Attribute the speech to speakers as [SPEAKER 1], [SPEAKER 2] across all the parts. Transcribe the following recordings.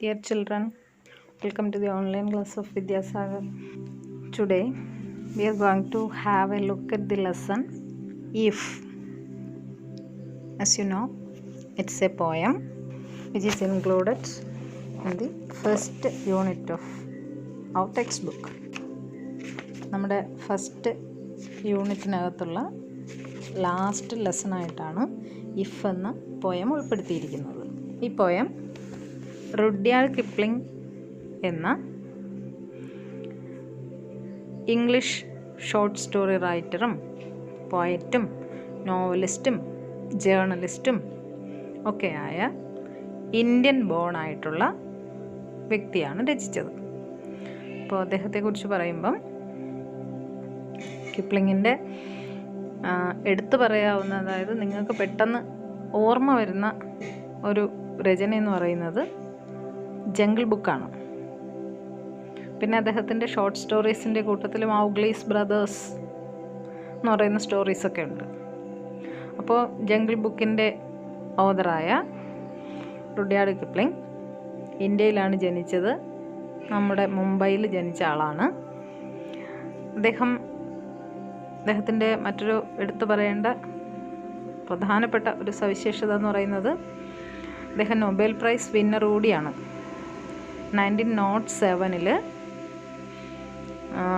[SPEAKER 1] Dear children, welcome to the online class of Vidyasagar. Today we are going to have a look at the lesson If. As you know, it's a poem which is included in the first unit of our textbook. നമ്മുടെ first യൂണിറ്റിനകത്തുള്ള last ലെസണായിട്ടാണ് if എന്ന poem ഉൾപ്പെടുത്തിയിരിക്കുന്നത്. ഈ poem Rudyard Kipling എന്ന English short story റൈറ്ററും പോയറ്റും നോവലിസ്റ്റും ജേർണലിസ്റ്റും ഒക്കെയായ ഇന്ത്യൻ ബോൺ ആയിട്ടുള്ള വ്യക്തിയാണ് രചിച്ചത്. അപ്പോൾ അദ്ദേഹത്തെക്കുറിച്ച് പറയുമ്പം കിപ്ലിങ്ങിൻ്റെ എടുത്തു പറയാവുന്ന, അതായത് നിങ്ങൾക്ക് പെട്ടെന്ന് ഓർമ്മ വരുന്ന ഒരു രചന എന്ന് പറയുന്നത് ജംഗിൾ ബുക്കാണ്. പിന്നെ അദ്ദേഹത്തിൻ്റെ ഷോർട്ട് സ്റ്റോറീസിൻ്റെ കൂട്ടത്തിൽ മൗഗ്ലീസ് ബ്രദേഴ്സ് എന്ന് പറയുന്ന സ്റ്റോറീസൊക്കെ ഉണ്ട്. അപ്പോൾ ജംഗിൾ ബുക്കിൻ്റെ ഓതറായ റുഡ്യാർഡ് കിപ്ലിംഗ് ഇന്ത്യയിലാണ് ജനിച്ചത്. നമ്മുടെ മുംബൈയിൽ ജനിച്ച ആളാണ്. അദ്ദേഹത്തിൻ്റെ മറ്റൊരു എടുത്തു പറയേണ്ട പ്രധാനപ്പെട്ട ഒരു സവിശേഷത എന്ന് പറയുന്നത് അദ്ദേഹം നൊബേൽ പ്രൈസ് വിന്നർ കൂടിയാണ്. 1907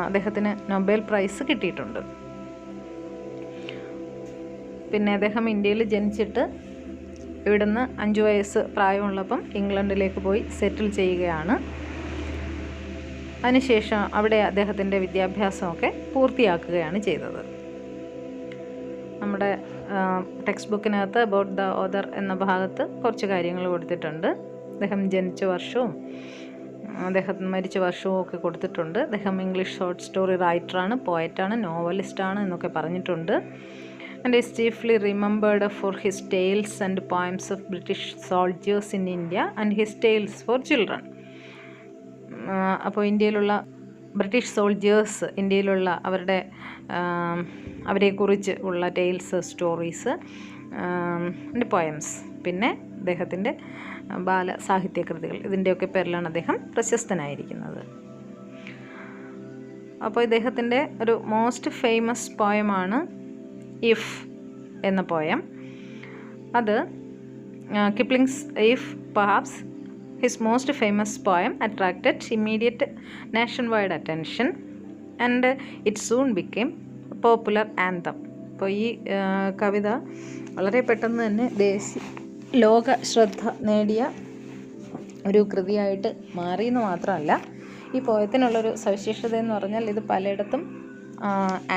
[SPEAKER 1] അദ്ദേഹത്തിന് നൊബേൽ പ്രൈസ് കിട്ടിയിട്ടുണ്ട്. പിന്നെ അദ്ദേഹം ഇന്ത്യയിൽ ജനിച്ചിട്ട് ഇവിടുന്ന് 5 വയസ്സ് പ്രായമുള്ളപ്പം ഇംഗ്ലണ്ടിലേക്ക് പോയി സെറ്റിൽ ചെയ്യുകയാണ്. അതിനുശേഷം അവിടെ അദ്ദേഹത്തിൻ്റെ വിദ്യാഭ്യാസമൊക്കെ പൂർത്തിയാക്കുകയാണ് ചെയ്തത്. നമ്മുടെ ടെക്സ്റ്റ് ബുക്കിനകത്ത് അബൌട്ട് ദ ഓതർ എന്ന ഭാഗത്ത് കുറച്ച് കാര്യങ്ങൾ കൊടുത്തിട്ടുണ്ട്. അദ്ദേഹം ജനിച്ച വർഷവും അദ്ദേഹം മരിച്ച വർഷവും ഒക്കെ കൊടുത്തിട്ടുണ്ട്. അദ്ദേഹം ഇംഗ്ലീഷ് ഷോർട്ട് സ്റ്റോറി റൈറ്ററാണ്, പോയറ്റാണ്, നോവലിസ്റ്റാണ് എന്നൊക്കെ പറഞ്ഞിട്ടുണ്ട്. And is chiefly remembered for his tales and poems of British soldiers in India and his tales for children. അപ്പോൾ ഇന്ത്യയിലുള്ള ബ്രിട്ടീഷ് സോൾജേഴ്സ്, ഇന്ത്യയിലുള്ള അവരെക്കുറിച്ച് ഉള്ള ടെയിൽസ്, സ്റ്റോറീസ് ആൻഡ് പോയംസ്, പിന്നെ അദ്ദേഹത്തിൻ്റെ ബാലസാഹിത്യകൃതികൾ, ഇതിൻ്റെയൊക്കെ പേരിലാണ് അദ്ദേഹം പ്രശസ്തനായിരിക്കുന്നത്. അപ്പോൾ ഇദ്ദേഹത്തിൻ്റെ ഒരു മോസ്റ്റ് ഫേമസ് പോയമാണ് ഇഫ് എന്ന പോയം. അത് കിപ്ലിംഗ്സ് if perhaps his most famous poem attracted immediate nationwide attention and it soon became a popular anthem. അപ്പോൾ ഈ കവിത വളരെ പെട്ടെന്ന് തന്നെ ലോക ശ്രദ്ധ നേടിയ ഒരു കൃതിയായിട്ട് മാറിയെന്ന് മാത്രമല്ല, ഈ പോയത്തിനുള്ളൊരു സവിശേഷത എന്ന് പറഞ്ഞാൽ ഇത് പലയിടത്തും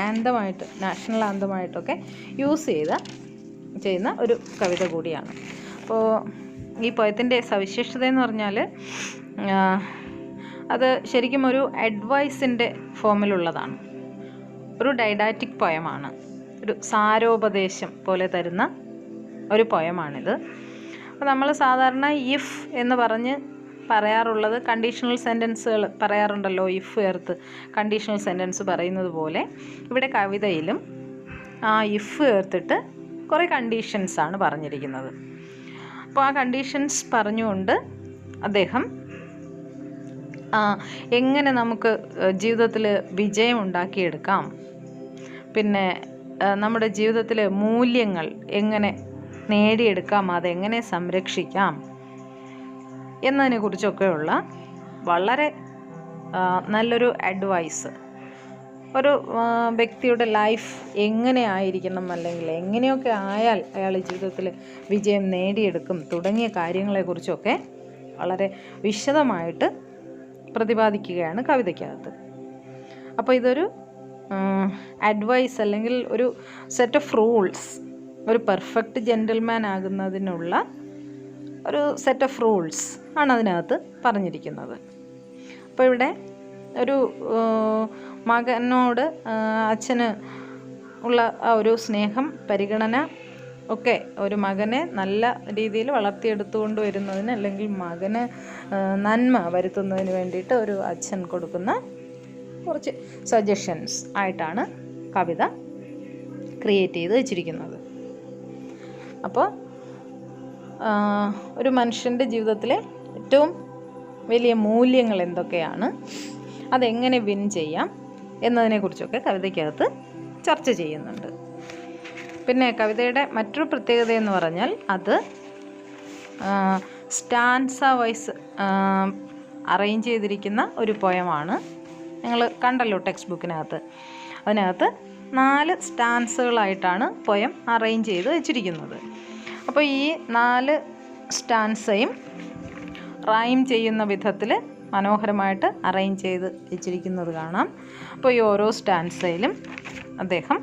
[SPEAKER 1] ആന്തമായിട്ട്, നാഷണൽ ആന്തമായിട്ടൊക്കെ യൂസ് ചെയ്യുന്ന ഒരു കവിത കൂടിയാണ്. അപ്പോൾ ഈ പോയത്തിൻ്റെ സവിശേഷത എന്ന് പറഞ്ഞാൽ അത് ശരിക്കും ഒരു അഡ്വൈസിൻ്റെ ഫോമിലുള്ളതാണ്. ഒരു ഡൈഡാറ്റിക് പോയമാണ്, ഒരു സാരോപദേശം പോലെ തരുന്ന ഒരു പോയമാണിത്. അപ്പോൾ നമ്മൾ സാധാരണ ഇഫ് എന്ന് പറയാറുള്ളത് കണ്ടീഷണൽ സെൻറ്റൻസുകൾ പറയാറുണ്ടല്ലോ, ഇഫ് ചേർത്ത് കണ്ടീഷണൽ സെൻറ്റൻസ് പറയുന്നത് പോലെ ഇവിടെ കവിതയിലും ആ ഇഫ് ചേർത്തിട്ട് കുറേ കണ്ടീഷൻസാണ് പറഞ്ഞിരിക്കുന്നത്. അപ്പോൾ ആ കണ്ടീഷൻസ് പറഞ്ഞുകൊണ്ട് അദ്ദേഹം എങ്ങനെ നമുക്ക് ജീവിതത്തിൽ വിജയം ഉണ്ടാക്കിയെടുക്കാം, പിന്നെ നമ്മുടെ ജീവിതത്തിൽ മൂല്യങ്ങൾ എങ്ങനെ നേടിയെടുക്കാം, അതെങ്ങനെ സംരക്ഷിക്കാം എന്നതിനെക്കുറിച്ചൊക്കെയുള്ള വളരെ നല്ലൊരു അഡ്വൈസ്, ഒരു വ്യക്തിയുടെ ലൈഫ് എങ്ങനെ ആയിരിക്കണം, അല്ലെങ്കിൽ എങ്ങനെയൊക്കെ ആയാൽ അയാൾ ജീവിതത്തിൽ വിജയം നേടിയെടുക്കും തുടങ്ങിയ കാര്യങ്ങളെക്കുറിച്ചൊക്കെ വളരെ വിശദമായിട്ട് പ്രതിപാദിക്കുകയാണ് കവിതയ്ക്കകത്ത്. അപ്പോൾ ഇതൊരു അഡ്വൈസ് അല്ലെങ്കിൽ ഒരു സെറ്റ് ഓഫ് റൂൾസ്, ഒരു പെർഫെക്റ്റ് ജെൻറ്റിൽമാൻ ആകുന്നതിനുള്ള ഒരു സെറ്റ് ഓഫ് റൂൾസ് ആണ് അതിനകത്ത് പറഞ്ഞിരിക്കുന്നത്. അപ്പോൾ ഇവിടെ ഒരു മകനോട് അച്ഛന് ഉള്ള ആ ഒരു സ്നേഹം, പരിഗണന ഒക്കെ ഒരു മകനെ നല്ല രീതിയിൽ വളർത്തിയെടുത്തുകൊണ്ട് വരുന്നതിന്, അല്ലെങ്കിൽ മകന് നന്മ വരുത്തുന്നതിന് വേണ്ടിയിട്ട് ഒരു അച്ഛൻ കൊടുക്കുന്ന കുറച്ച് സജഷൻസ് ആയിട്ടാണ് കവിത ക്രിയേറ്റ് ചെയ്ത് വെച്ചിരിക്കുന്നത്. അപ്പോൾ ഒരു മനുഷ്യൻ്റെ ജീവിതത്തിലെ ഏറ്റവും വലിയ മൂല്യങ്ങൾ എന്തൊക്കെയാണ്, അതെങ്ങനെ വിൻ ചെയ്യാം എന്നതിനെക്കുറിച്ചൊക്കെ കവിതയ്ക്കകത്ത് ചർച്ച ചെയ്യുന്നുണ്ട്. പിന്നെ കവിതയുടെ മറ്റൊരു പ്രത്യേകത എന്ന് പറഞ്ഞാൽ അത് സ്റ്റാൻസ വൈസ് അറേഞ്ച് ചെയ്തിരിക്കുന്ന ഒരു പോയമാണ്. നിങ്ങൾ കണ്ടല്ലോ ടെക്സ്റ്റ് ബുക്കിനകത്ത്. അതിനകത്ത് 4 സ്റ്റാൻസുകളായിട്ടാണ് പോയം അറേഞ്ച് ചെയ്ത് വെച്ചിരിക്കുന്നത്. അപ്പോൾ ഈ 4 സ്റ്റാൻസയും റൈം ചെയ്യുന്ന വിധത്തിൽ മനോഹരമായിട്ട് അറേഞ്ച് ചെയ്ത് വെച്ചിരിക്കുന്നത് കാണാം. അപ്പോൾ ഈ ഓരോ സ്റ്റാൻസയിലും അദ്ദേഹം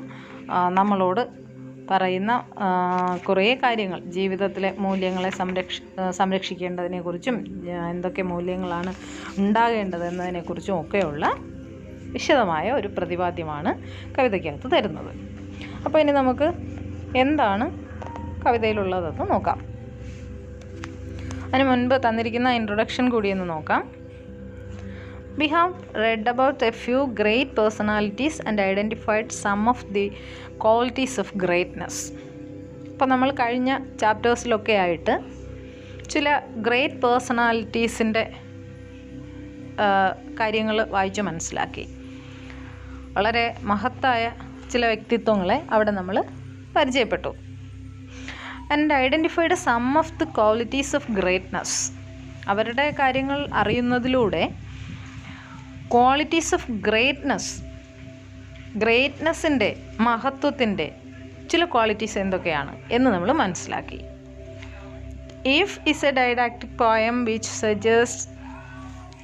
[SPEAKER 1] നമ്മളോട് പറയുന്ന കുറേ കാര്യങ്ങൾ, ജീവിതത്തിലെ മൂല്യങ്ങളെ സംരക്ഷിക്കേണ്ടതിനെക്കുറിച്ചും എന്തൊക്കെ മൂല്യങ്ങളാണ് ഉണ്ടാകേണ്ടത് എന്നതിനെക്കുറിച്ചും ഒക്കെയുള്ള വിശദമായ ഒരു പ്രതിപാദ്യമാണ് കവിതയ്ക്കകത്ത് തരുന്നത്. അപ്പോൾ ഇനി നമുക്ക് എന്താണ് കവിതയിലുള്ളതെന്ന് നോക്കാം. അതിന് മുൻപ് തന്നിരിക്കുന്ന ഇൻട്രൊഡക്ഷൻ കൂടിയൊന്ന് നോക്കാം. We have read about a few great personalities and identified some of the qualities of greatness. അപ്പോൾ നമ്മൾ കഴിഞ്ഞ ചാപ്റ്റേഴ്സിലൊക്കെ ആയിട്ട് ചില ഗ്രേറ്റ് പേഴ്സണാലിറ്റീസിൻ്റെ കാര്യങ്ങൾ വായിച്ച് മനസ്സിലാക്കി. വളരെ മഹത്തായ ചില വ്യക്തിത്വങ്ങളെ അവിടെ നമ്മൾ പരിചയപ്പെട്ടു. And identified some of the qualities of greatness. അവരുടെ കാര്യങ്ങൾ അറിയുന്നതിലൂടെ ക്വാളിറ്റീസ് ഓഫ് ഗ്രേറ്റ്നെസ്സിൻ്റെ മഹത്വത്തിൻ്റെ ചില ക്വാളിറ്റീസ് എന്തൊക്കെയാണ് എന്ന് നമ്മൾ മനസ്സിലാക്കി. If is A didactic poem which suggest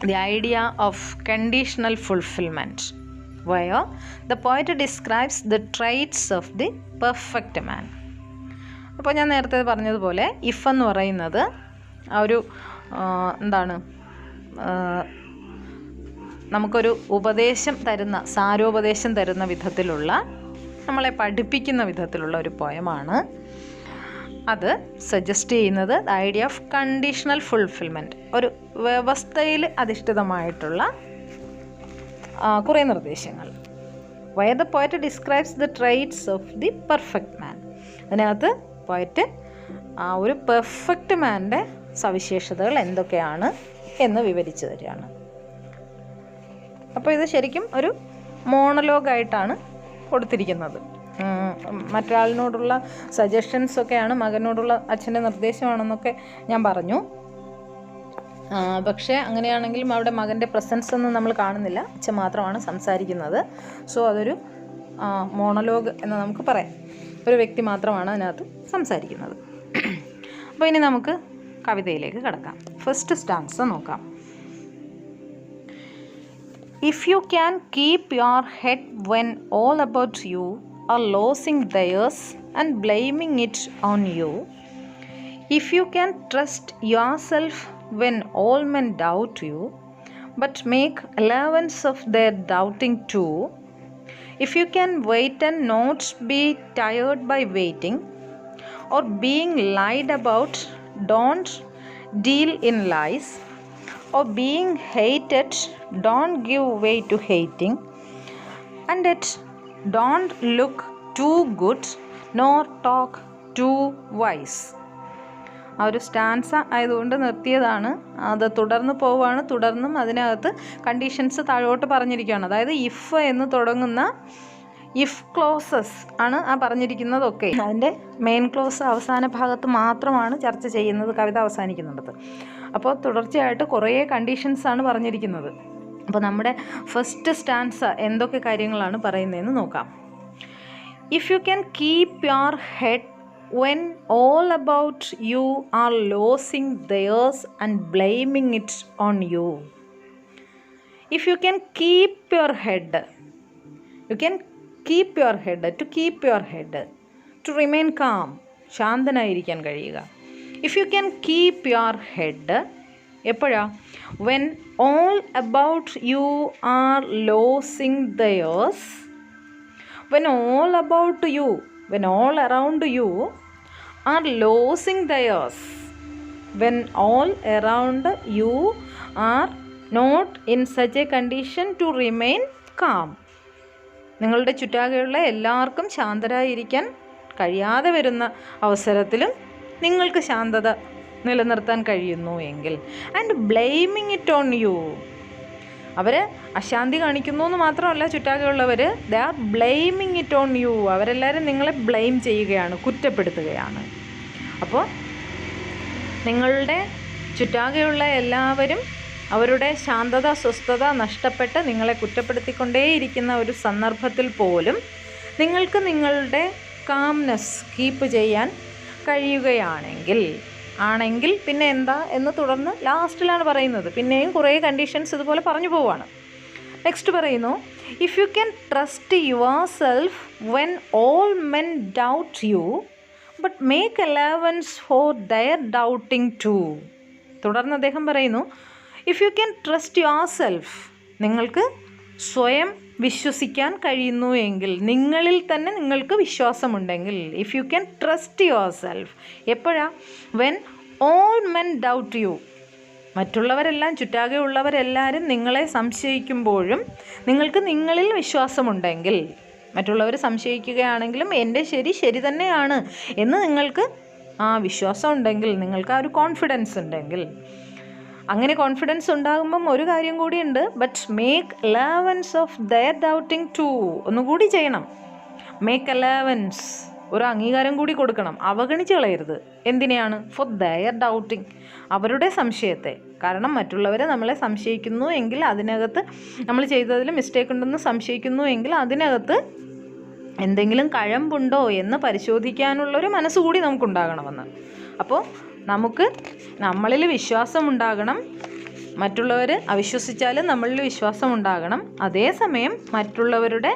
[SPEAKER 1] the idea of conditional fulfilment where the poet describes the traits of the perfect man. അപ്പോൾ ഞാൻ നേരത്തെ പറഞ്ഞതുപോലെ ഇഫ് എന്ന് പറയുന്നത് ആ ഒരു എന്താണ്, നമുക്കൊരു ഉപദേശം തരുന്ന, സാരോപദേശം തരുന്ന വിധത്തിലുള്ള, നമ്മളെ പഠിപ്പിക്കുന്ന വിധത്തിലുള്ള ഒരു പോയമാണ്. അത് സജസ്റ്റ് ചെയ്യുന്നത് ഐഡിയ ഓഫ് കണ്ടീഷണൽ ഫുൾഫിൽമെൻറ്റ്, ഒരു വ്യവസ്ഥയിൽ അധിഷ്ഠിതമായിട്ടുള്ള കുറേ നിർദ്ദേശങ്ങൾ. Where the poet describes the traits of the perfect മാൻ. അതിനകത്ത് പോയറ്റ് ഒരു പെർഫെക്റ്റ് മാൻ്റെ സവിശേഷതകൾ എന്തൊക്കെയാണ് എന്ന് വിവരിച്ചു തരികയാണ്. അപ്പോൾ ഇത് ശരിക്കും ഒരു മോണലോഗായിട്ടാണ് കൊടുത്തിരിക്കുന്നത്. മറ്റൊരാളിനോടുള്ള സജഷൻസൊക്കെയാണ്, മകനോടുള്ള അച്ഛൻ്റെ നിർദ്ദേശമാണെന്നൊക്കെ ഞാൻ പറഞ്ഞു. പക്ഷേ അങ്ങനെയാണെങ്കിലും അവിടെ മകൻ്റെ പ്രസൻസ് ഒന്നും നമ്മൾ കാണുന്നില്ല, അച്ഛൻ മാത്രമാണ് സംസാരിക്കുന്നത്. സോ അതൊരു മോണലോഗ് എന്ന് നമുക്ക് പറയാം. ഒരു വ്യക്തി മാത്രമാണ് അതിനകത്ത് സംസാരിക്കുന്നത്. അപ്പോൾ ഇനി നമുക്ക് കവിതയിലേക്ക് കടക്കാം. ഫസ്റ്റ് സ്റ്റാൻസ നോക്കാം. If you can keep your head when all about you are losing theirs and blaming it on you, if you can trust yourself when all men doubt you, but make allowance of their doubting too, if you can wait and not be tired by waiting, or being lied about, don't deal in lies, or being hated, don't give way to hating, and yet don't look too good nor talk too wise. ആ ഒരു stanza ആയതുകൊണ്ട് നിർത്തിയതാണ്. അത് തുടർന്ന് പോവുകയാണ്. തുടർന്നും അതിനകത്ത് conditions താഴോട്ട് പറഞ്ഞിരിക്കുകയാണ്. അതായത് ഇഫ് എന്ന് തുടങ്ങുന്ന ഇഫ് ക്ലോസസ് ആണ് ആ പറഞ്ഞിരിക്കുന്നതൊക്കെ. അതിൻ്റെ മെയിൻ ക്ലോസ് അവസാന ഭാഗത്ത് മാത്രമാണ് ചർച്ച ചെയ്യുന്നത് കവിത അവസാനിക്കുന്നുള്ളത്. അപ്പോൾ തുടർച്ചയായിട്ട് കുറേ കണ്ടീഷൻസാണ് പറഞ്ഞിരിക്കുന്നത്. അപ്പോൾ നമ്മുടെ ഫസ്റ്റ് സ്റ്റാൻസ എന്തൊക്കെ കാര്യങ്ങളാണ് പറയുന്നതെന്ന് നോക്കാം. If you can keep your head when all about you are losing theirs and blaming it on you. If you can keep your head, you can keep your head, to keep your head, to remain calm, ശാന്തനായിരിക്കാൻ കഴിയുക. If you can keep your head, എപ്പോഴാ? when all about you are losing theirs, when all about you, when all around you are losing theirs, when all around you are not in such a condition to remain calm. നിങ്ങളുടെ ചുറ്റാകെയുള്ള എല്ലാവർക്കും ശാന്തരായിരിക്കാൻ കഴിയാതെ വരുന്ന അവസരത്തിലും നിങ്ങൾക്ക് ശാന്തത നിലനിർത്താൻ കഴിയുന്നു എങ്കിൽ. And blaming it on you. അവർ അശാന്തി കാണിക്കുന്നു എന്ന് മാത്രമല്ല, ചുറ്റാകെയുള്ളവർ they are blaming it on you. അവരെല്ലാവരും നിങ്ങളെ ബ്ലെയിം ചെയ്യുകയാണ്, കുറ്റപ്പെടുത്തുകയാണ്. അപ്പോൾ നിങ്ങളുടെ ചുറ്റാകെയുള്ള എല്ലാവരും അവരുടെ ശാന്തത, സ്വസ്ഥത നഷ്ടപ്പെട്ട് നിങ്ങളെ കുറ്റപ്പെടുത്തിക്കൊണ്ടേയിരിക്കുന്ന ഒരു സന്ദർഭത്തിൽ പോലും നിങ്ങൾക്ക് നിങ്ങളുടെ കാംനെസ് കീപ്പ് ചെയ്യാൻ കഴിയുകയാണെങ്കിൽ പിന്നെ എന്താ എന്ന് തുടർന്ന് ലാസ്റ്റിലാണ് പറയുന്നത്. പിന്നെയും കുറേ കണ്ടീഷൻസ് ഇതുപോലെ പറഞ്ഞു പോവാണ്. നെക്സ്റ്റ് പറയുന്നു, if you can trust yourself when all men doubt you but make allowance for their doubting too. തുടർന്ന് അദ്ദേഹം പറയുന്നു, if you can trust yourself, നിങ്ങൾക്ക് സ്വയം വിശ്വസിക്കാൻ കഴിയുന്നു എങ്കിൽ, നിങ്ങളിൽ തന്നെ നിങ്ങൾക്ക് വിശ്വാസമുണ്ടെങ്കിൽ, if you can trust yourself. എപ്പോഴാണ്? When all men doubt you. മറ്റുള്ളവരെല്ലാം, ചുറ്റാകെ ഉള്ളവരെല്ലാവരും നിങ്ങളെ സംശയിക്കുമ്പോഴും നിങ്ങൾക്ക് നിങ്ങളിൽ വിശ്വാസമുണ്ടെങ്കിൽ, മറ്റുള്ളവർ സംശയിക്കുകയാണെങ്കിലും എൻ്റെ ശരി തന്നെയാണ് എന്ന് നിങ്ങൾക്ക് ആ വിശ്വാസം ഉണ്ടെങ്കിൽ, നിങ്ങൾക്ക് ആ ഒരു കോൺഫിഡൻസ് ഉണ്ടെങ്കിൽ, അങ്ങനെ കോൺഫിഡൻസ് ഉണ്ടാകുമ്പം ഒരു കാര്യം കൂടിയുണ്ട്, but make allowance of their doubting to. ഒന്നുകൂടി ചെയ്യണം. മേക്ക് അലവൻസ്, ഒരു അംഗീകാരം കൂടി കൊടുക്കണം. അവഗണിച്ച് കളയരുത്. എന്തിനെയാണ്? ഫോർ ദയർ ഡൗട്ടിങ്, അവരുടെ സംശയത്തെ. കാരണം മറ്റുള്ളവരെ നമ്മളെ സംശയിക്കുന്നു എങ്കിൽ അതിനകത്ത്, നമ്മൾ ചെയ്തതിൽ മിസ്റ്റേക്ക് ഉണ്ടെന്ന് സംശയിക്കുന്നു എങ്കിൽ അതിനകത്ത് എന്തെങ്കിലും കഴമ്പുണ്ടോ എന്ന് പരിശോധിക്കാനുള്ളൊരു മനസ്സുകൂടി നമുക്കുണ്ടാകണമെന്ന്. അപ്പോൾ നമുക്ക് നമ്മളിൽ വിശ്വാസമുണ്ടാകണം. മറ്റുള്ളവർ അവിശ്വസിച്ചാലും നമ്മളിൽ വിശ്വാസമുണ്ടാകണം. അതേസമയം മറ്റുള്ളവരുടെ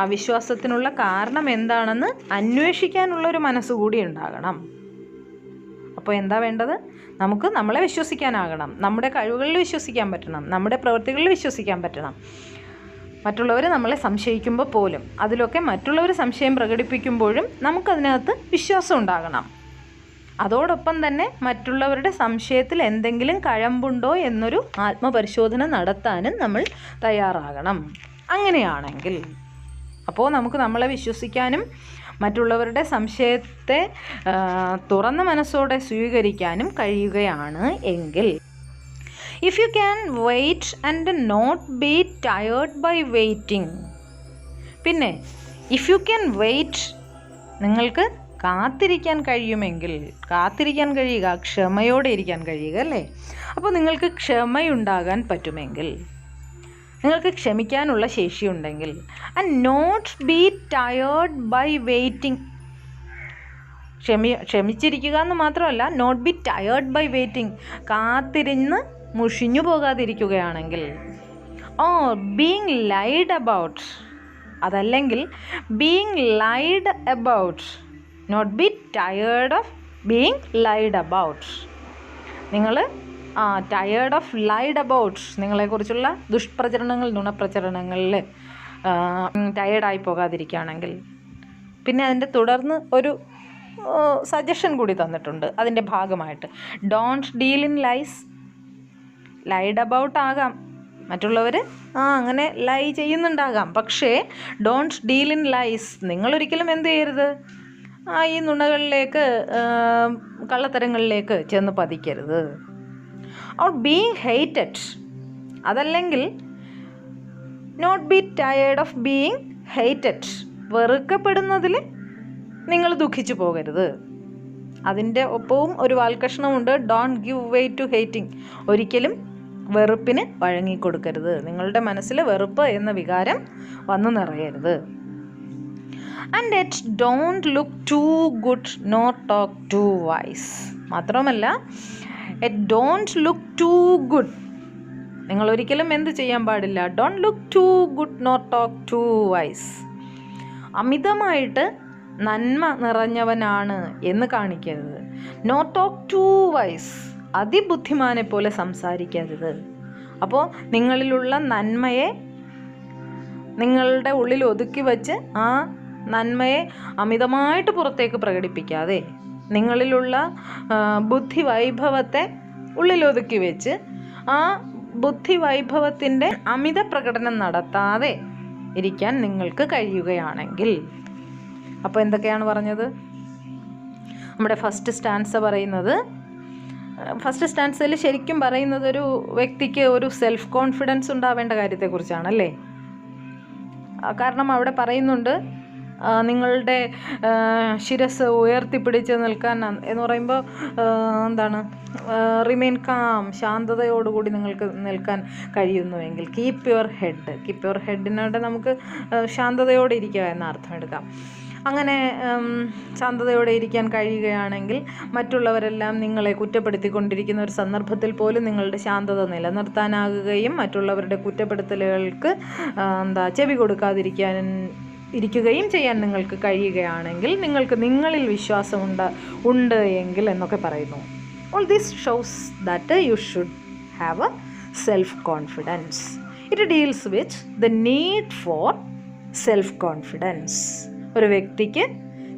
[SPEAKER 1] അവിശ്വാസത്തിനുള്ള കാരണം എന്താണെന്ന് അന്വേഷിക്കാനുള്ളൊരു മനസ്സുകൂടി ഉണ്ടാകണം. അപ്പോൾ എന്താ വേണ്ടത്? നമുക്ക് നമ്മളെ വിശ്വസിക്കാനാകണം, നമ്മുടെ കഴിവുകളിൽ വിശ്വസിക്കാൻ പറ്റണം, നമ്മുടെ പ്രവൃത്തികളിൽ വിശ്വസിക്കാൻ പറ്റണം. മറ്റുള്ളവർ നമ്മളെ സംശയിക്കുമ്പോൾ പോലും, അതിലൊക്കെ മറ്റുള്ളവർ സംശയം പ്രകടിപ്പിക്കുമ്പോഴും നമുക്കതിനകത്ത് വിശ്വാസം ഉണ്ടാകണം. അതോടൊപ്പം തന്നെ മറ്റുള്ളവരുടെ സംശയത്തിൽ എന്തെങ്കിലും കഴമ്പുണ്ടോ എന്നൊരു ആത്മപരിശോധന നടത്താനും നമ്മൾ തയ്യാറാകണം. അങ്ങനെയാണെങ്കിൽ അപ്പോൾ നമുക്ക് നമ്മളെ വിശ്വസിക്കാനും മറ്റുള്ളവരുടെ സംശയത്തെ തുറന്ന മനസ്സോടെ സ്വീകരിക്കാനും കഴിയുകയാണ് എങ്കിൽ, if you can wait and not be tired by waiting. പിന്നെ ഇഫ് യു ക്യാൻ വെയിറ്റ്, നിങ്ങൾക്ക് കാത്തിരിക്കാൻ കഴിയുമെങ്കിൽ, കാത്തിരിക്കാൻ കഴിയുക, ക്ഷമയോടെ ഇരിക്കാൻ കഴിയുക, അല്ലേ? അപ്പോൾ നിങ്ങൾക്ക് ക്ഷമയുണ്ടാകാൻ പറ്റുമെങ്കിൽ, നിങ്ങൾക്ക് ക്ഷമിക്കാനുള്ള ശേഷിയുണ്ടെങ്കിൽ, and not be tired by waiting. ക്ഷമിച്ചിരിക്കുക എന്ന് മാത്രമല്ല, not be tired by waiting, കാത്തിരുന്ന് മുഷിഞ്ഞു പോകാതിരിക്കുകയാണെങ്കിൽ, ഓർ ബീങ് ലൈഡ് അബൌട്ട്, അതല്ലെങ്കിൽ being lied about, not be tired of being lied about. നിങ്ങൾ ടയേർഡ് ഓഫ് ലൈഡ് അബൌട്ട്, നിങ്ങളെക്കുറിച്ചുള്ള ദുഷ്പ്രചരണങ്ങൾ, നുണപ്രചരണങ്ങളിൽ ടയേർഡായി പോകാതിരിക്കുകയാണെങ്കിൽ. പിന്നെ അതിൻ്റെ തുടർന്ന് ഒരു സജഷൻ കൂടി തന്നിട്ടുണ്ട് അതിൻ്റെ ഭാഗമായിട്ട്. Don't deal in lies. Lied about ആകാം, മറ്റുള്ളവർ അങ്ങനെ ലൈ ചെയ്യുന്നുണ്ടാകാം, പക്ഷേ ഡോണ്ട് ഡീൽ ഇൻ ലൈസ്. നിങ്ങളൊരിക്കലും എന്ത് ചെയ്യരുത്? ഈ നുണകളിലേക്ക്, കള്ളത്തരങ്ങളിലേക്ക് ചെന്ന് പതിക്കരുത്. ഓർ ബീങ് ഹെയ്റ്റഡ്, അതല്ലെങ്കിൽ not be tired of being hated, വെറുക്കപ്പെടുന്നതിൽ നിങ്ങൾ ദുഃഖിച്ചു പോകരുത്. അതിൻ്റെ ഒപ്പവും ഒരു വാൽക്കഷ്ണമുണ്ട്, don't give way to hating. ഒരിക്കലും വെറുപ്പിന് വഴങ്ങിക്കൊടുക്കരുത്. നിങ്ങളുടെ മനസ്സിൽ വെറുപ്പ് എന്ന വികാരം വന്നു നിറയരുത്. And it don't look too good nor talk too wise. മാത്രമല്ല, it don't look too good, നിങ്ങൾ ഒരിക്കലും എന്ത് ചെയ്യാൻ പാടില്ല? Don't look too good nor talk too wise. അമിതമായിട്ട് നന്മ നിറഞ്ഞവനാണ് എന്ന് കാണിക്കരുത്. നോ ടോക്ക് ടു വൈസ്, അതിബുദ്ധിമാനെ പോലെ സംസാരിക്കരുത്. അപ്പോൾ നിങ്ങളിലുള്ള നന്മയെ നിങ്ങളുടെ ഉള്ളിൽ ഒതുക്കി വച്ച് ആ നന്മയെ അമിതമായിട്ട് പുറത്തേക്ക് പ്രകടിപ്പിക്കാതെ, നിങ്ങളിലുള്ള ബുദ്ധി വൈഭവത്തെ ഉള്ളിലൊതുക്കി വെച്ച് ആ ബുദ്ധി വൈഭവത്തിൻ്റെ അമിത പ്രകടനം നടത്താതെ ഇരിക്കാൻ നിങ്ങൾക്ക് കഴിയുകയാണെങ്കിൽ. അപ്പോൾ എന്തൊക്കെയാണ് പറഞ്ഞത്? നമ്മുടെ ഫസ്റ്റ് സ്റ്റാൻസ പറയുന്നത്, ഫസ്റ്റ് സ്റ്റാൻസയിൽ ശരിക്കും പറയുന്നത് ഒരു വ്യക്തിക്ക് ഒരു സെൽഫ് കോൺഫിഡൻസ് ഉണ്ടാവേണ്ട കാര്യത്തെക്കുറിച്ചാണ് അല്ലേ. കാരണം അവിടെ പറയുന്നുണ്ട് നിങ്ങളുടെ ശിരസ് ഉയർത്തിപ്പിടിച്ച് നിൽക്കാൻ എന്ന് പറയുമ്പോൾ എന്താണ്, റിമെയിൻ കാം, ശാന്തതയോടുകൂടി നിങ്ങൾക്ക് നിൽക്കാൻ കഴിയുന്നുവെങ്കിൽ കീപ്പ് യുവർ ഹെഡിനോടെ നമുക്ക് ശാന്തതയോടെ ഇരിക്കുക എന്ന അർത്ഥം എടുക്കാം. അങ്ങനെ ശാന്തതയോടെ ഇരിക്കാൻ കഴിയുകയാണെങ്കിൽ മറ്റുള്ളവരെല്ലാം നിങ്ങളെ കുറ്റപ്പെടുത്തിക്കൊണ്ടിരിക്കുന്ന ഒരു സന്ദർഭത്തിൽ പോലും നിങ്ങളുടെ ശാന്തത നിലനിർത്താനാകുകയും മറ്റുള്ളവരുടെ കുറ്റപ്പെടുത്തലുകൾക്ക് ചെവി കൊടുക്കാതിരിക്കുകയും ചെയ്യാൻ നിങ്ങൾക്ക് കഴിയുകയാണെങ്കിൽ നിങ്ങൾക്ക് നിങ്ങളിൽ വിശ്വാസം ഉണ്ട് എങ്കിൽ എന്നൊക്കെ പറയുന്നു. All this shows that you should have A self confidence. It deals with the need for self confidence. ഒരു വ്യക്തിക്ക്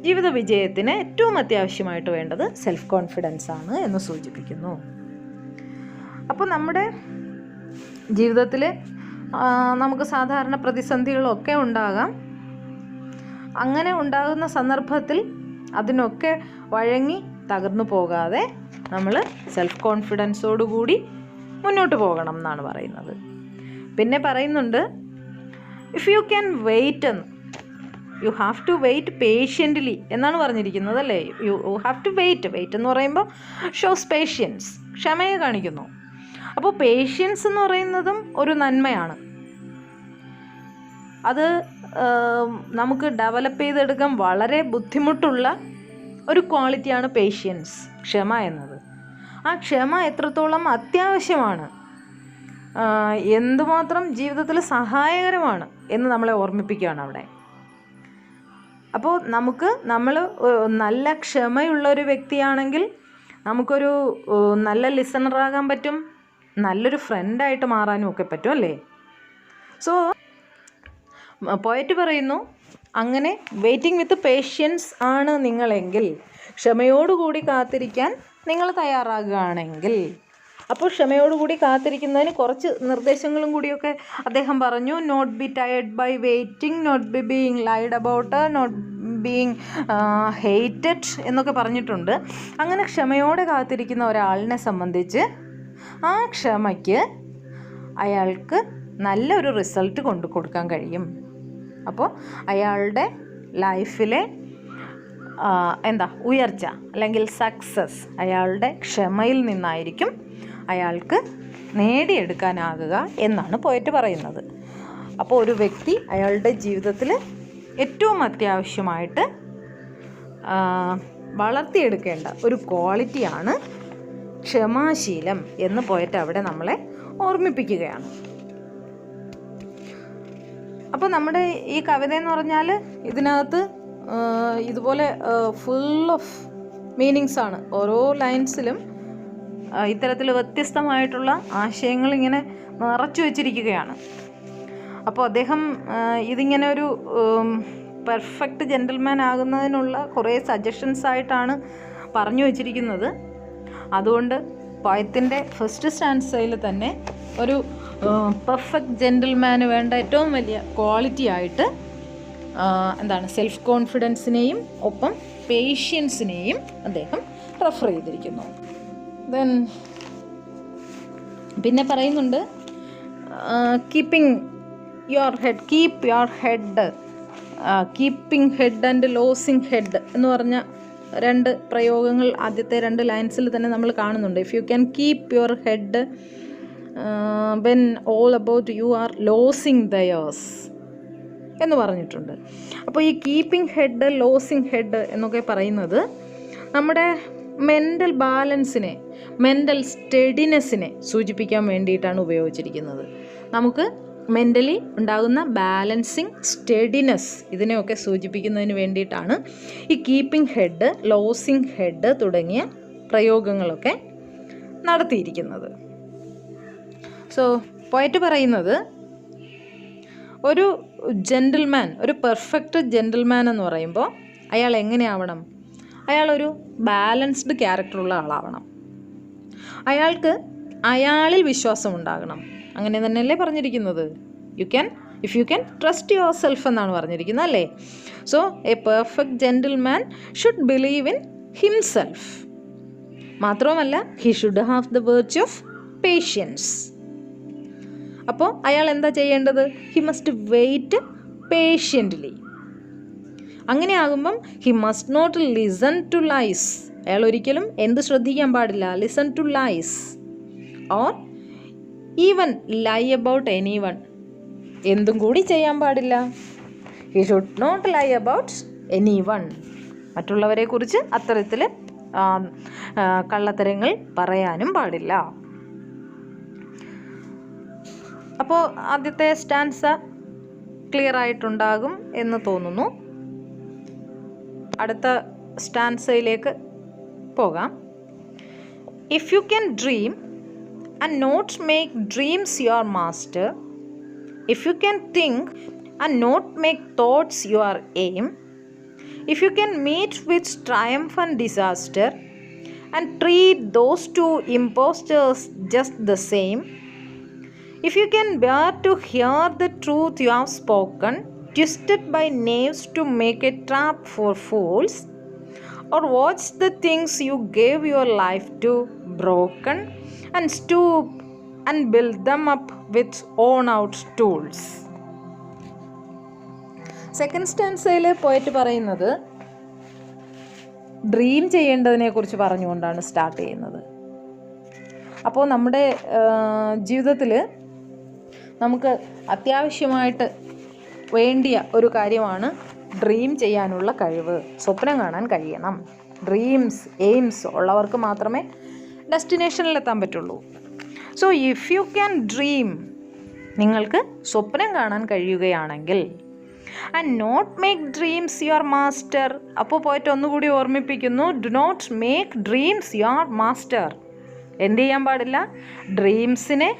[SPEAKER 1] ജീവിത വിജയത്തിന് ഏറ്റവും അത്യാവശ്യമായിട്ട് വേണ്ടത് സെൽഫ് കോൺഫിഡൻസ് ആണ് എന്ന് സൂചിപ്പിക്കുന്നു. അപ്പോൾ നമ്മുടെ ജീവിതത്തിൽ നമുക്ക് സാധാരണ പ്രതിസന്ധികളൊക്കെ ഉണ്ടാകാം. അങ്ങനെ ഉണ്ടാകുന്ന സന്ദർഭത്തിൽ അതിനൊക്കെ വഴങ്ങി തകർന്നു പോകാതെ നമ്മൾ സെൽഫ് കോൺഫിഡൻസോടുകൂടി മുന്നോട്ട് പോകണം എന്നാണ് പറയുന്നത്. പിന്നെ പറയുന്നുണ്ട് ഇഫ് യു ക്യാൻ വെയിറ്റ് എന്ന്, you have to wait patiently എന്നാണ് പറഞ്ഞിരിക്കുന്നത് അല്ലേ. യു ഹാവ് ടു വെയിറ്റ് എന്ന് പറയുമ്പോൾ ഷോസ് പേഷ്യൻസ്, ക്ഷമയെ കാണിക്കുന്നു. അപ്പോൾ പേഷ്യൻസ് എന്ന് പറയുന്നതും ഒരു നന്മയാണ്. അത് നമുക്ക് ഡെവലപ്പ് ചെയ്തെടുക്കാൻ വളരെ ബുദ്ധിമുട്ടുള്ള ഒരു ക്വാളിറ്റിയാണ് പേഷ്യൻസ്, ക്ഷമ എന്നത്. ആ ക്ഷമ എത്രത്തോളം അത്യാവശ്യമാണ്, എന്തുമാത്രം ജീവിതത്തിൽ സഹായകരമാണ് എന്ന് നമ്മളെ ഓർമ്മിപ്പിക്കുകയാണ് അവിടെ. അപ്പോൾ നമ്മൾ നല്ല ക്ഷമയുള്ള ഒരു വ്യക്തിയാണെങ്കിൽ നമുക്കൊരു നല്ല ലിസണറാകാൻ പറ്റും, നല്ലൊരു ഫ്രണ്ടായിട്ട് മാറാനും ഒക്കെ പറ്റും അല്ലേ. സോ പോയറ്റ് പറയുന്നു, അങ്ങനെ വെയിറ്റിംഗ് വിത്ത് പേഷ്യൻസ് ആണ് നിങ്ങളെങ്കിൽ, ക്ഷമയോടുകൂടി കാത്തിരിക്കാൻ നിങ്ങൾ തയ്യാറാകുകയാണെങ്കിൽ. അപ്പോൾ ക്ഷമയോടുകൂടി കാത്തിരിക്കുന്നതിന് കുറച്ച് നിർദ്ദേശങ്ങളും കൂടിയൊക്കെ അദ്ദേഹം പറഞ്ഞു. Not be tired by waiting, not be being lied about, not being hated എന്നൊക്കെ പറഞ്ഞിട്ടുണ്ട്. അങ്ങനെ ക്ഷമയോടെ കാത്തിരിക്കുന്ന ഒരാളിനെ സംബന്ധിച്ച് ആ ക്ഷമയ്ക്ക് അയാൾക്ക് നല്ലൊരു റിസൾട്ട് കൊടുക്കാൻ കഴിയും. അപ്പോൾ അയാളുടെ ലൈഫിലെ ഉയർച്ച അല്ലെങ്കിൽ സക്സസ് അയാളുടെ ക്ഷമയിൽ നിന്നായിരിക്കും അയാൾക്ക് നേടിയെടുക്കാനാകുക എന്നാണ് പോയറ്റ് പറയുന്നത്. അപ്പോൾ ഒരു വ്യക്തി അയാളുടെ ജീവിതത്തിൽ ഏറ്റവും അത്യാവശ്യമായിട്ട് വളർത്തിയെടുക്കേണ്ട ഒരു ക്വാളിറ്റിയാണ് ക്ഷമാശീലം എന്ന് പോയറ്റ് അവിടെ നമ്മളെ ഓർമ്മിപ്പിക്കുകയാണ്. അപ്പോൾ നമ്മുടെ ഈ കവിത എന്ന് പറഞ്ഞാൽ ഇതിനകത്ത് ഇതുപോലെ ഫുൾ ഓഫ് മീനിങ്സ് ആണ്. ഓരോ ലൈൻസിലും ഇത്തരത്തിൽ വ്യത്യസ്തമായിട്ടുള്ള ആശയങ്ങൾ ഇങ്ങനെ നിറച്ചു വച്ചിരിക്കുകയാണ്. അപ്പോൾ അദ്ദേഹം ഇതിങ്ങനെ ഒരു പെർഫെക്റ്റ് ജെൻറ്റിൽമാൻ ആകുന്നതിനുള്ള കുറേ സജഷൻസ് ആയിട്ടാണ് പറഞ്ഞു വച്ചിരിക്കുന്നത്. അതുകൊണ്ട് പോയത്തിൻ്റെ ഫസ്റ്റ് സ്റ്റാൻസയിൽ തന്നെ ഒരു പെർഫെക്റ്റ് ജെൻറ്റിൽമാന് വേണ്ട ഏറ്റവും വലിയ ക്വാളിറ്റി ആയിട്ട് സെൽഫ് കോൺഫിഡൻസിനെയും ഒപ്പം പേഷ്യൻസിനെയും അദ്ദേഹം റെഫർ ചെയ്തിരിക്കുന്നു. ദെൻ പിന്നെ പറയുന്നുണ്ട് keeping your head, keep your head, keeping head and losing head എന്ന് പറഞ്ഞ രണ്ട് പ്രയോഗങ്ങൾ ആദ്യത്തെ രണ്ട് ലൈൻസിൽ തന്നെ നമ്മൾ കാണുന്നുണ്ട്. If you can keep your head when all about you are losing theirs എന്ന് പറഞ്ഞിട്ടുണ്ട്. അപ്പോൾ ഈ കീപ്പിംഗ് ഹെഡ്, ലോസിങ് ഹെഡ് എന്നൊക്കെ പറയുന്നത് നമ്മുടെ മെൻ്റൽ ബാലൻസിനെ, മെൻ്റൽ സ്റ്റഡിനെസ്സിനെ സൂചിപ്പിക്കാൻ വേണ്ടിയിട്ടാണ് ഉപയോഗിച്ചിരിക്കുന്നത്. നമുക്ക് മെൻ്റലി ഉണ്ടാകുന്ന ബാലൻസിങ്, സ്റ്റഡിനെസ് ഇതിനെയൊക്കെ സൂചിപ്പിക്കുന്നതിന് വേണ്ടിയിട്ടാണ് ഈ കീപ്പിംഗ് ഹെഡ്, ലോസിങ് ഹെഡ് തുടങ്ങിയ പ്രയോഗങ്ങളൊക്കെ നടത്തിയിരിക്കുന്നത്. സോ പോയറ്റ് പറയുന്നത് ഒരു ജെൻറ്റിൽമാൻ, ഒരു പെർഫെക്റ്റ് ജെൻറ്റിൽമാൻ എന്ന് പറയുമ്പോൾ അയാൾ എങ്ങനെയാവണം? അയാളൊരു ബാലൻസ്ഡ് ക്യാരക്ടറുള്ള ആളാവണം. അയാൾക്ക് അയാളിൽ വിശ്വാസം ഉണ്ടാകണം. അങ്ങനെ തന്നെയല്ലേ പറഞ്ഞിരിക്കുന്നത്? If you can trust yourself എന്നാണ് പറഞ്ഞിരിക്കുന്നത് അല്ലേ? So a perfect gentleman should believe in himself. മാത്രവുമല്ല he should have the virtue of patience. അപ്പോൾ അയാൾ എന്താ ചെയ്യേണ്ടത്? He must wait patiently. അങ്ങനെ ആകുമ്പം he must not listen to lies. അയാൾ ഒരിക്കലും എന്ത് ശ്രദ്ധിക്കാൻ പാടില്ല? Listen to lies or even lie about anyone. എന്തും കൂടി ചെയ്യാൻ പാടില്ല. He should not lie about any one. മറ്റുള്ളവരെ കുറിച്ച് അത്തരത്തിൽ കള്ളത്തരങ്ങൾ പറയാനും പാടില്ല. അപ്പോൾ ആദ്യത്തെ സ്റ്റാൻസ ക്ലിയർ ആയിട്ടുണ്ടാകും എന്ന് തോന്നുന്നു. അടുത്ത സ്റ്റാൻസയിലേക്ക് പോകാം. If you can dream and not make dreams your master, if you can think and not make thoughts your aim, if you can meet with triumph and disaster and treat those two impostors just the same, if you can bear to hear the truth you have spoken, twisted by knaves to make a trap for fools, or watch the things you gave your life to broken and stoop and build them up with worn out tools. Second സ്റ്റാൻസയിൽ പോയിട്ട് പറയുന്നത് dream ചെയ്യേണ്ടതിനെ കുറിച്ച് പറഞ്ഞുകൊണ്ടാണ് start ചെയ്യുന്നത്. അപ്പോൾ നമ്മുടെ ജീവിതത്തിൽ നമുക്ക് അത്യാവശ്യമായിട്ട് വേണ്ടിയ ഒരു കാര്യമാണ് ഡ്രീം ചെയ്യാനുള്ള കഴിവ്. സ്വപ്നം കാണാൻ കഴിയണം. ഡ്രീംസ്, എയിംസ് ഉള്ളവർക്ക് മാത്രമേ ഡെസ്റ്റിനേഷനിലെത്താൻ പറ്റുള്ളൂ. So if you can dream, നിങ്ങൾക്ക് സ്വപ്നം കാണാൻ കഴിയുകയാണെങ്കിൽ, and not make dreams your master. അപ്പോൾ പോയിട്ട് ഒന്നുകൂടി ഓർമ്മിപ്പിക്കുന്നു, do not make dreams your master. എന്ത് ചെയ്യാൻ പാടില്ല? ഡ്രീംസിനെ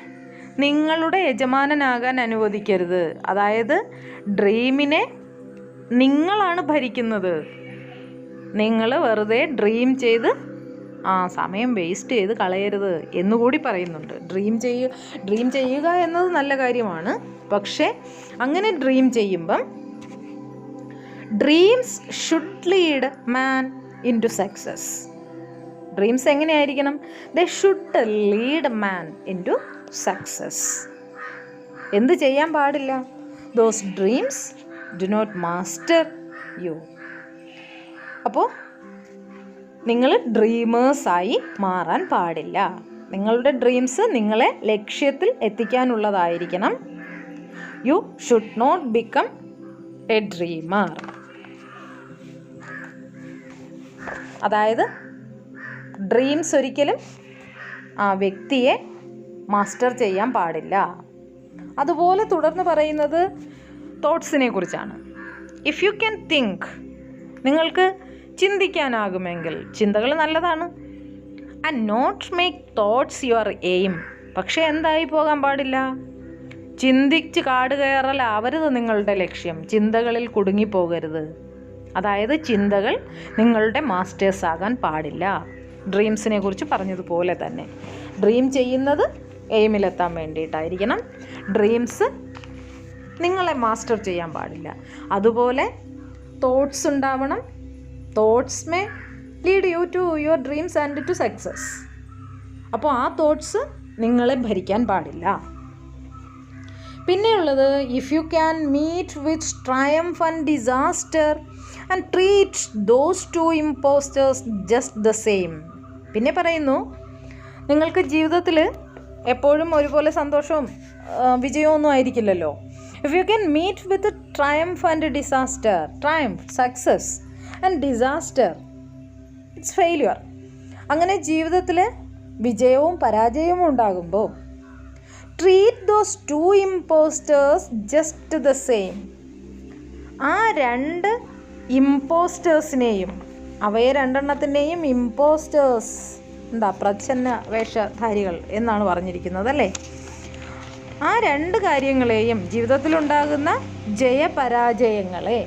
[SPEAKER 1] നിങ്ങളുടെ യജമാനനാകാൻ അനുവദിക്കരുത്. അതായത് ഡ്രീമിനെ നിങ്ങളാണ് ഭരിക്കുന്നത്. നിങ്ങൾ വെറുതെ ഡ്രീം ചെയ്ത് സമയം വേസ്റ്റ് ചെയ്ത് കളയരുത് എന്നുകൂടി പറയുന്നുണ്ട്. ഡ്രീം ചെയ്യുക എന്നത് നല്ല കാര്യമാണ്. പക്ഷേ അങ്ങനെ ഡ്രീം ചെയ്യുമ്പം dreams should lead man into success. Dreams എങ്ങനെയായിരിക്കണം? They should lead man into success. എന്ത് ചെയ്യാൻ പാടില്ല? Those dreams do not master you. അപ്പോൾ നിങ്ങൾ ഡ്രീമേഴ്സായി മാറാൻ പാടില്ല. നിങ്ങളുടെ ഡ്രീംസ് നിങ്ങളെ ലക്ഷ്യത്തിൽ എത്തിക്കാനുള്ളതായിരിക്കണം. You should not become a dreamer. അതായത് ഡ്രീംസ് ഒരിക്കലും ആ വ്യക്തിയെ മാസ്റ്റർ ചെയ്യാൻ പാടില്ല. അതുപോലെ തുടർന്ന് പറയുന്നത് തോട്ട്സിനെ കുറിച്ചാണ്. ഇഫ് യു ക്യാൻ തിങ്ക്, നിങ്ങൾക്ക് ചിന്തിക്കാനാകുമെങ്കിൽ, ചിന്തകൾ നല്ലതാണ്. And not make thoughts your aim. പക്ഷേ എന്തായി പോകാൻ പാടില്ല? ചിന്തിച്ച് കാട് കയറലാവരുത് നിങ്ങളുടെ ലക്ഷ്യം. ചിന്തകളിൽ കുടുങ്ങിപ്പോകരുത്. അതായത് ചിന്തകൾ നിങ്ങളുടെ മാസ്റ്റേഴ്സ് ആകാൻ പാടില്ല. ഡ്രീംസിനെ കുറിച്ച് പറഞ്ഞതുപോലെ തന്നെ ഡ്രീം ചെയ്യുന്നത് എയിമിലെത്താൻ വേണ്ടിയിട്ടായിരിക്കണം. ഡ്രീംസ് നിങ്ങളെ മാസ്റ്റർ ചെയ്യാൻ പാടില്ല. അതുപോലെ തോട്ട്സ് ഉണ്ടാവണം. Thoughts may lead you to your dreams and to success. അപ്പോൾ ആ തോട്ട്സ് നിങ്ങളെ ഭരിക്കാൻ പാടില്ല. പിന്നെയുള്ളത്, if you can meet with triumph and disaster and treat those two impostors just the same. പിന്നെ പറയുന്നു, നിങ്ങൾക്ക് ജീവിതത്തിൽ എപ്പോഴും ഒരുപോലെ സന്തോഷവും വിജയവും ഒന്നും ആയിരിക്കില്ലല്ലോ. If you can meet with triumph and disaster, triumph success and disaster it's failure. അങ്ങനെ ജീവിതത്തിൽ വിജയവും പരാജയവും ഉണ്ടാകുമ്പോൾ treat those two impostors just the same. ആ രണ്ട് ഇമ്പോസ്റ്റേഴ്സിനെയും, അവയെ രണ്ടെണ്ണത്തിൻ്റെയും ഇമ്പോസ്റ്റേഴ്സ് പ്രച്ഛന്ന വേഷധാരികൾ എന്നാണ് പറഞ്ഞിരിക്കുന്നത് അല്ലേ. ആ രണ്ട് കാര്യങ്ങളെയും, ജീവിതത്തിലുണ്ടാകുന്ന ജയപരാജയങ്ങളെ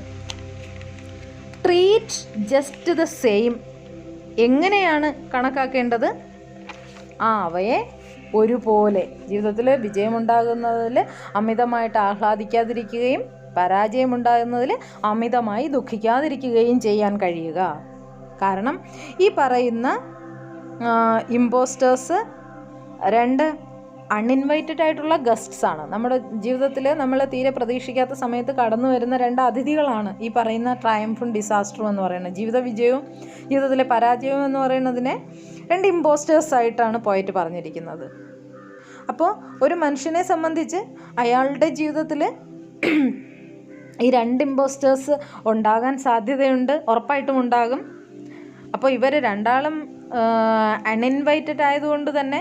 [SPEAKER 1] ട്രീറ്റ് ജസ്റ്റ് ദ സെയിം. എങ്ങനെയാണ് കണക്കാക്കേണ്ടത്? അവയെ ഒരുപോലെ, ജീവിതത്തിൽ വിജയമുണ്ടാകുന്നതിൽ അമിതമായിട്ട് ആഹ്ലാദിക്കാതിരിക്കുകയും പരാജയമുണ്ടാകുന്നതിൽ അമിതമായി ദുഃഖിക്കാതിരിക്കുകയും ചെയ്യാൻ കഴിയുക. കാരണം ഈ പറയുന്ന ഇമ്പോസ്റ്റേഴ്സ്, 2 അൺഇൻവൈറ്റഡ് ആയിട്ടുള്ള ഗസ്റ്റ്സ് ആണ്. നമ്മുടെ ജീവിതത്തിൽ നമ്മൾ തീരെ പ്രതീക്ഷിക്കാത്ത സമയത്ത് കടന്നു വരുന്ന 2 അതിഥികളാണ് ഈ പറയുന്ന ട്രയംഫും ഡിസാസ്റ്ററും എന്ന് പറയുന്നത്. ജീവിത വിജയവും ജീവിതത്തിലെ പരാജയവും എന്ന് പറയുന്നതിനെ 2 ഇമ്പോസ്റ്റേഴ്സ് ആയിട്ടാണ് പോയിട്ട് പറഞ്ഞിരിക്കുന്നത്. അപ്പോൾ ഒരു മനുഷ്യനെ സംബന്ധിച്ച് അയാളുടെ ജീവിതത്തിൽ ഈ 2 ഇമ്പോസ്റ്റേഴ്സ് ഉണ്ടാകാൻ സാധ്യതയുണ്ട്, ഉറപ്പായിട്ടും ഉണ്ടാകും. അപ്പോൾ ഇവർ രണ്ടാളും അൺഇൻവൈറ്റഡ് ആയതുകൊണ്ട് തന്നെ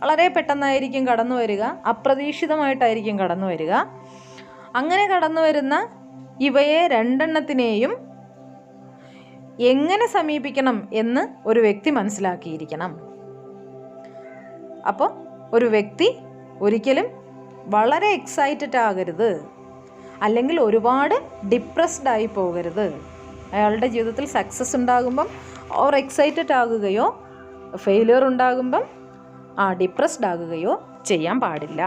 [SPEAKER 1] വളരെ പെട്ടെന്നായിരിക്കും കടന്നു വരിക, അപ്രതീക്ഷിതമായിട്ടായിരിക്കും കടന്നു വരിക. അങ്ങനെ കടന്നു വരുന്ന ഇവയെ 2 എണ്ണത്തിനെയും എങ്ങനെ സമീപിക്കണം എന്ന് ഒരു വ്യക്തി മനസ്സിലാക്കിയിരിക്കണം. അപ്പോൾ ഒരു വ്യക്തി ഒരിക്കലും വളരെ എക്സൈറ്റഡ് ആകരുത്, അല്ലെങ്കിൽ ഒരുപാട് ഡിപ്രസ്ഡ് ആയി പോകരുത്. അയാളുടെ ജീവിതത്തിൽ സക്സസ് ഉണ്ടാകുമ്പം ഓർ എക്സൈറ്റഡ് ആകുകയോ ഫെയിലിയർ ഉണ്ടാകുമ്പം ഡിപ്രസ്ഡ് ആകുകയോ ചെയ്യാൻ പാടില്ല.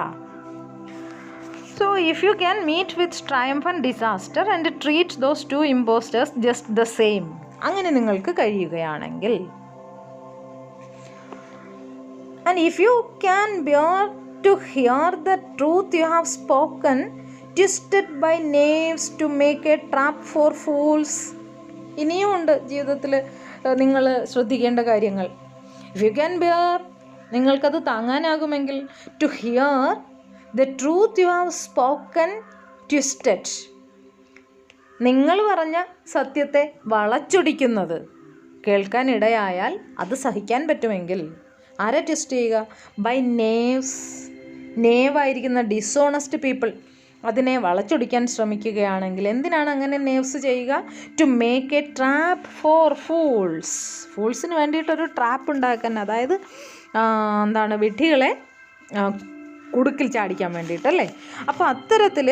[SPEAKER 1] So if you can meet with triumph and disaster and treat those 2 impostors just the same, അങ്ങനെ നിങ്ങൾക്ക് കഴിയുകയാണെങ്കിൽ, and if you can bear to hear the truth you have spoken twisted by knaves to make a trap for fools. ഇനിയും ഉണ്ട് ജീവിതത്തിൽ നിങ്ങൾ ശ്രദ്ധിക്കേണ്ട കാര്യങ്ങൾ. If you can bear, നിങ്ങൾക്കത് താങ്ങാനാകുമെങ്കിൽ, to hear the truth you have spoken twisted, നിങ്ങൾ പറഞ്ഞ സത്യത്തെ വളച്ചൊടിക്കുന്നത് കേൾക്കാനിടയായാൽ അത് സഹിക്കാൻ പറ്റുമെങ്കിൽ, ആരെ ട്വിസ്റ്റ് ചെയ്യുക? ബൈ നേവ്സ്, നേവായിരിക്കുന്ന ഡിസോണസ്റ്റ് പീപ്പിൾ അതിനെ വളച്ചൊടിക്കാൻ ശ്രമിക്കുകയാണെങ്കിൽ, എന്തിനാണ് അങ്ങനെ നേവ്സ് ചെയ്യുക? To make a trap for fools, ഫൂൾസിന് വേണ്ടിയിട്ടൊരു ട്രാപ്പ് ഉണ്ടാക്കാൻ, അതായത് എന്താണ്, വിഡ്ഢികളെ കുടുക്കിൽ ചാടിക്കാൻ വേണ്ടിയിട്ടല്ലേ. അപ്പോൾ അത്തരത്തിൽ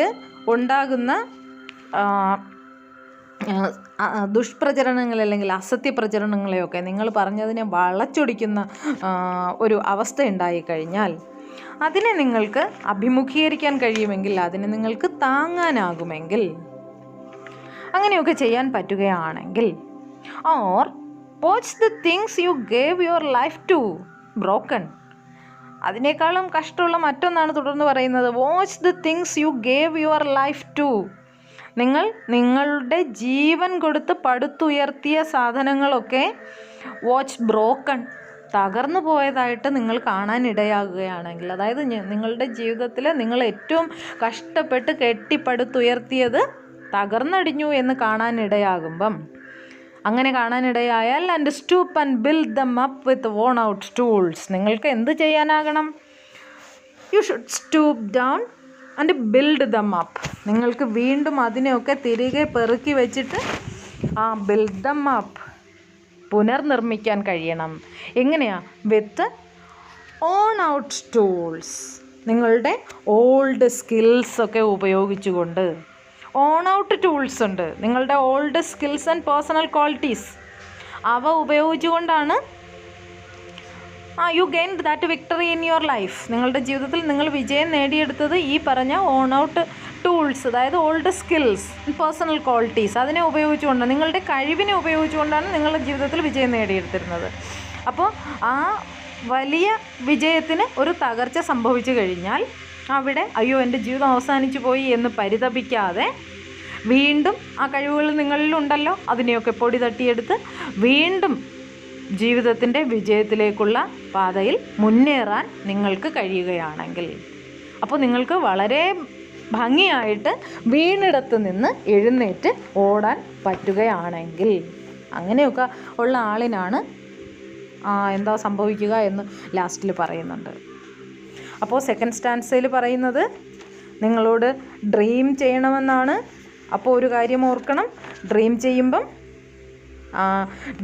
[SPEAKER 1] ഉണ്ടാകുന്ന ദുഷ്പ്രചരണങ്ങൾ അല്ലെങ്കിൽ അസത്യ പ്രചരണങ്ങളെയൊക്കെ നിങ്ങൾ പറഞ്ഞതിനെ വളച്ചൊടിക്കുന്ന ഒരു അവസ്ഥ ഉണ്ടായിക്കഴിഞ്ഞാൽ അതിനെ നിങ്ങൾക്ക് അഭിമുഖീകരിക്കാൻ കഴിയുമെങ്കിൽ, അതിനെ നിങ്ങൾക്ക് താങ്ങാനാകുമെങ്കിൽ, അങ്ങനെയൊക്കെ ചെയ്യാൻ പറ്റുകയാണെങ്കിൽ, or watch the things you gave your life to broken, അതിനേക്കാളും കഷ്ടമുള്ള മറ്റൊന്നാണ് തുടർന്ന് പറയുന്നത്. Watch the things you gave your life to, നിങ്ങൾ നിങ്ങളുടെ ജീവൻ കൊടുത്ത് പടുത്തുയർത്തിയ സാധനങ്ങളൊക്കെ വാച്ച് ബ്രോക്കൺ, തകർന്നു പോയതായിട്ട് നിങ്ങൾ കാണാനിടയാകുകയാണെങ്കിൽ, അതായത് നിങ്ങളുടെ ജീവിതത്തിൽ നിങ്ങൾ ഏറ്റവും കഷ്ടപ്പെട്ട് കെട്ടിപ്പടുത്തുയർത്തിയത് തകർന്നടിഞ്ഞു എന്ന് കാണാനിടയാകുമ്പം, അങ്ങനെ കാണാനിടയായാൽ and stoop and build them up with worn out tools, നിങ്ങൾക്ക് എന്ത് ചെയ്യാനാകണം? You should stoop down and build them up, നിങ്ങൾക്ക് വീണ്ടും അതിനെയൊക്കെ തിരികെ പെറുക്കി വെച്ചിട്ട് ബിൽഡ് ദം അപ്പ്, പുനർനിർമ്മിക്കാൻ കഴിയണം. എങ്ങനെയാ? വിത്ത് ഓൺ ഔട്ട് ടൂൾസ്, നിങ്ങളുടെ ഓൾഡ് സ്കിൽസൊക്കെ ഉപയോഗിച്ചുകൊണ്ട്. ഓൺ ഔട്ട് ടൂൾസ് ഉണ്ട്, നിങ്ങളുടെ old skills and personal qualities, അവ ഉപയോഗിച്ചുകൊണ്ടാണ് you gain that victory in your life, നിങ്ങളുടെ ജീവിതത്തിൽ നിങ്ങൾ വിജയം നേടിയെടുത്തത് ഈ പറഞ്ഞ ഓൺ ഔട്ട് ടൂൾസ്, അതായത് ഓൾഡ് സ്കിൽസ്, പേഴ്സണൽ ക്വാളിറ്റീസ്, അതിനെ ഉപയോഗിച്ചുകൊണ്ട്, നിങ്ങളുടെ കഴിവിനെ ഉപയോഗിച്ചുകൊണ്ടാണ് നിങ്ങളുടെ ജീവിതത്തിൽ വിജയം നേടിയെടുത്തിരുന്നത്. അപ്പോൾ ആ വലിയ വിജയത്തിന് ഒരു തകർച്ച സംഭവിച്ചു കഴിഞ്ഞാൽ അവിടെ അയ്യോ എൻ്റെ ജീവിതം അവസാനിച്ചു പോയി എന്ന് പരിതപിക്കാതെ വീണ്ടും ആ കഴിവുകൾ നിങ്ങളിലുണ്ടല്ലോ, അതിനെയൊക്കെ പൊടി തട്ടിയെടുത്ത് വീണ്ടും ജീവിതത്തിൻ്റെ വിജയത്തിലേക്കുള്ള പാതയിൽ മുന്നേറാൻ നിങ്ങൾക്ക് കഴിയുകയാണെങ്കിൽ, അപ്പോൾ നിങ്ങൾക്ക് വളരെ ഭംഗിയായിട്ട് വീണിടത്ത് നിന്ന് എഴുന്നേറ്റ് ഓടാൻ പറ്റുകയാണെങ്കിൽ, അങ്ങനെയൊക്കെ ഉള്ള ആളിനാണ് എന്താ സംഭവിക്കുക എന്ന് ലാസ്റ്റിൽ പറയുന്നുണ്ട്. അപ്പോൾ സെക്കൻഡ് സ്റ്റാൻസയിൽ പറയുന്നത് നിങ്ങളോട് ഡ്രീം ചെയ്യണമെന്നാണ്. അപ്പോൾ ഒരു കാര്യം ഓർക്കണം, ഡ്രീം ചെയ്യുമ്പം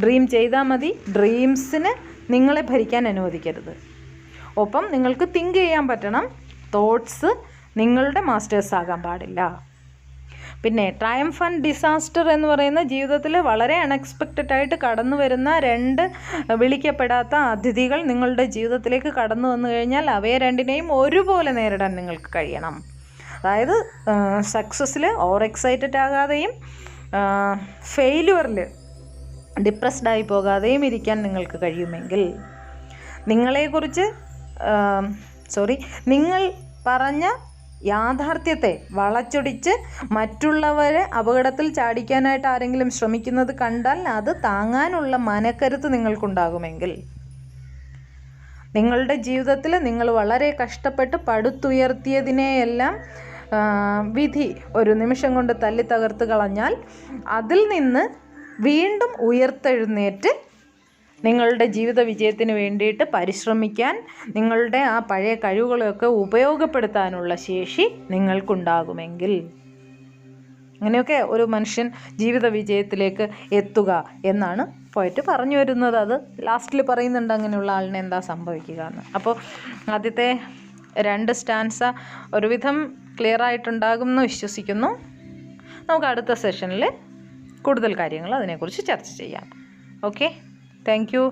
[SPEAKER 1] ഡ്രീം ചെയ്താൽ മതി, ഡ്രീംസിന് നിങ്ങളെ ഭരിക്കാൻ അനുവദിക്കരുത്. ഒപ്പം നിങ്ങൾക്ക് തിങ്ക് ചെയ്യാൻ പറ്റണം, തോട്ട്സ് നിങ്ങളുടെ മാസ്റ്റേഴ്സ് ആകാൻ പാടില്ല. പിന്നെ ട്രയംഫ് ആൻഡ് ഡിസാസ്റ്റർ എന്ന് പറയുന്ന ജീവിതത്തിൽ വളരെ അൺഎക്സ്പെക്റ്റഡ് ആയിട്ട് കടന്നു വരുന്ന 2 വിളിക്കപ്പെടാത്ത അതിഥികൾ നിങ്ങളുടെ ജീവിതത്തിലേക്ക് കടന്നു വന്നു കഴിഞ്ഞാൽ അവയെ 2നെയും ഒരുപോലെ നേരിടാൻ നിങ്ങൾക്ക് കഴിയണം. അതായത് സക്സസ്സിൽ ഓവർ എക്സൈറ്റഡ് ആകാതെയും ഫെയിലുവറിൽ ഡിപ്രസ്ഡ് ആയി പോകാതെയും ഇരിക്കാൻ നിങ്ങൾക്ക് കഴിയുമെങ്കിൽ നിങ്ങളെക്കുറിച്ച് നിങ്ങൾ പറഞ്ഞ യാഥാർത്ഥ്യത്തെ വളച്ചൊടിച്ച് മറ്റുള്ളവരെ അപകടത്തിൽ ചാടിക്കാനായിട്ട് ആരെങ്കിലും ശ്രമിക്കുന്നത് കണ്ടാൽ അത് താങ്ങാനുള്ള മനക്കരുത്ത് നിങ്ങൾക്കുണ്ടാകുമെങ്കിൽ, നിങ്ങളുടെ ജീവിതത്തിൽ നിങ്ങൾ വളരെ കഷ്ടപ്പെട്ട് പടുത്തുയർത്തിയതിനെയെല്ലാം വിധി ഒരു നിമിഷം കൊണ്ട് തല്ലി തകർത്ത് കളഞ്ഞാൽ അതിൽ നിന്ന് വീണ്ടും ഉയർത്തെഴുന്നേറ്റ് നിങ്ങളുടെ ജീവിത വിജയത്തിന് വേണ്ടിയിട്ട് പരിശ്രമിക്കാൻ, നിങ്ങളുടെ ആ പഴയ കഴിവുകളൊക്കെ ഉപയോഗപ്പെടുത്താനുള്ള ശേഷി നിങ്ങൾക്കുണ്ടാകുമെങ്കിൽ, അങ്ങനെയൊക്കെ ഒരു മനുഷ്യൻ ജീവിത വിജയത്തിലേക്ക് എത്തുക എന്നാണ് പോയിട്ട് പറഞ്ഞു വരുന്നത്. അത് ലാസ്റ്റിൽ പറയുന്നുണ്ട് അങ്ങനെയുള്ള ആളിന് എന്താ സംഭവിക്കുക എന്ന്. അപ്പോൾ ആദ്യത്തെ 2 സ്റ്റാൻസ ഒരുവിധം ക്ലിയർ ആയിട്ടുണ്ടാകും എന്ന് വിശ്വസിക്കുന്നു. നമുക്ക് അടുത്ത സെഷനിൽ കൂടുതൽ കാര്യങ്ങൾ അതിനെക്കുറിച്ച് ചർച്ച ചെയ്യാം. Okay, thank you.